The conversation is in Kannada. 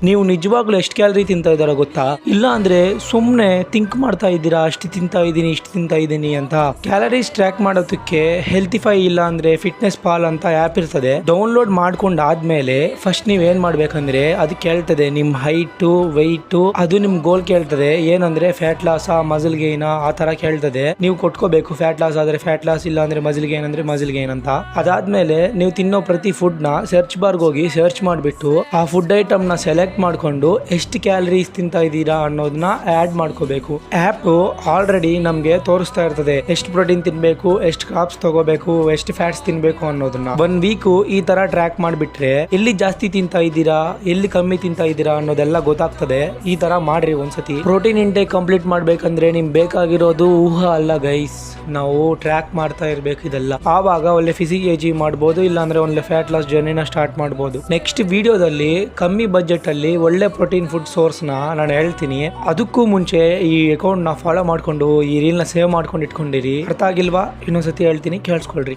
ನೀವು ನಿಜವಾಗ್ಲೂ ಎಷ್ಟು ಕ್ಯಾಲರಿ ತಿಂತಾ ಇದ್ದಾರ ಗೊತ್ತಾ? ಇಲ್ಲ ಅಂದ್ರೆ ಸುಮ್ನೆ ಥಿಂಕ್ ಮಾಡ್ತಾ ಇದ್ದೀರಾ ಅಷ್ಟು ತಿಂತಾ ಇದ್ದೀನಿ ಇಷ್ಟು ತಿಂತಾ ಇದ್ದೀನಿ ಅಂತ. ಕ್ಯಾಲರೀಸ್ ಟ್ರ್ಯಾಕ್ ಮಾಡೋದಕ್ಕೆ ಹೆಲ್ತಿಫೈ ಇಲ್ಲ ಅಂದ್ರೆ ಫಿಟ್ನೆಸ್ ಪಾಲ್ ಅಂತ ಆ್ಯಪ್ ಇರ್ತದೆ. ಡೌನ್ಲೋಡ್ ಮಾಡ್ಕೊಂಡಾದ್ಮೇಲೆ ಫಸ್ಟ್ ನೀವ್ ಏನ್ ಮಾಡ್ಬೇಕಂದ್ರೆ ಅದು ಕೇಳ್ತದೆ ನಿಮ್ ಹೈಟ್ ವೆಯ್ಟ್, ಅದು ನಿಮ್ ಗೋಲ್ ಕೇಳ್ತದೆ. ಏನಂದ್ರೆ ಫ್ಯಾಟ್ ಲಾಸ್ ಮಸಲ್ ಗೈನ್ ಆ ತರ ಕೇಳ್ತದೆ. ನೀವು ಕೊಟ್ಕೋಬೇಕು ಫ್ಯಾಟ್ ಲಾಸ್ ಆದ್ರೆ ಫ್ಯಾಟ್ ಲಾಸ್, ಇಲ್ಲ ಅಂದ್ರೆ ಮಸಲ್ ಗೈನ್ ಅಂದ್ರೆ ಮಸಲ್ ಗೈನ್ ಅಂತ. ಅದಾದ್ಮೇಲೆ ನೀವು ತಿನ್ನೋ ಪ್ರತಿ ಫುಡ್ ನ ಸರ್ಚ್ ಬಾರ್ಗೆ ಹೋಗಿ ಸರ್ಚ್ ಮಾಡ್ಬಿಟ್ಟು ಆ ಫುಡ್ ಐಟಮ್ ನ ಸೆಲೆಕ್ಟ್ ಮಾಡ್ಕೊಂಡು ಎಷ್ಟು ಕ್ಯಾಲರೀಸ್ ತಿಂತಾ ಇದ್ದೀರಾ ಅನ್ನೋದನ್ನ ಆಡ್ ಮಾಡ್ಕೋಬೇಕು. ಆಪ್ ಆಲ್ರೆಡಿ ನಮ್ಗೆ ತೋರಿಸ್ತಾ ಇರ್ತದೆ ಎಷ್ಟು ಪ್ರೋಟೀನ್ ತಿನ್ಬೇಕು, ಎಷ್ಟು ಕಾರ್ಬ್ಸ್ ತಗೋಬೇಕು, ಎಷ್ಟು ಫ್ಯಾಟ್ಸ್ ತಿನ್ಬೇಕು ಅನ್ನೋದನ್ನ. 1 ವೀಕ್ ಈ ತರ ಟ್ರ್ಯಾಕ್ ಮಾಡ್ಬಿಟ್ರೆ ಎಲ್ಲಿ ಜಾಸ್ತಿ ತಿಂತಾ ಇದ್ದೀರಾ ಎಲ್ಲಿ ಕಮ್ಮಿ ತಿಂತಾ ಇದ್ದೀರಾ ಅನ್ನೋದೆಲ್ಲ ಗೊತ್ತಾಗ್ತದೆ. ಈ ತರ ಮಾಡ್ರಿ ಒಂದ್ಸತಿ. ಪ್ರೋಟೀನ್ ಇಂಟೇಕ್ ಕಂಪ್ಲೀಟ್ ಮಾಡ್ಬೇಕಂದ್ರೆ ನಿಮ್ಗೆ ಬೇಕಾಗಿರೋದು ಊಹ ಅಲ್ಲ ಗೈಸ್, ನಾವು ಟ್ರ್ಯಾಕ್ ಮಾಡ್ತಾ ಇರ್ಬೇಕು ಇದೆಲ್ಲ. ಆವಾಗ ಒಳ್ಳೆ ಫಿಸಿಯಾಲಜಿ ಮಾಡ್ಬೋದು, ಇಲ್ಲ ಅಂದ್ರೆ ಒಳ್ಳೆ ಫ್ಯಾಟ್ ಲಾಸ್ ಜರ್ನಿನ ಸ್ಟಾರ್ಟ್ ಮಾಡ್ಬೋದು. ನೆಕ್ಸ್ಟ್ ವಿಡಿಯೋದಲ್ಲಿ ಕಮ್ಮಿ ಬಜೆಟ್ ಅಲ್ಲಿ ಒಳ್ಳೆ ಪ್ರೋಟೀನ್ ಫುಡ್ ಸೋರ್ಸ್ ನ ನಾನು ಹೇಳ್ತೀನಿ. ಅದಕ್ಕೂ ಮುಂಚೆ ಈ ಅಕೌಂಟ್ ನ ಫಾಲೋ ಮಾಡ್ಕೊಂಡು ಈ ರೀಲ್ ನ ಸೇವ್ ಮಾಡ್ಕೊಂಡು ಇಟ್ಕೊಂಡಿರಿ. ಅರ್ಥ ಆಗಿಲ್ವಾ? ಇನ್ನೊಂದ್ಸತಿ ಹೇಳ್ತೀನಿ, ಕೇಳಿಸ್ಕೊಳ್ರಿ.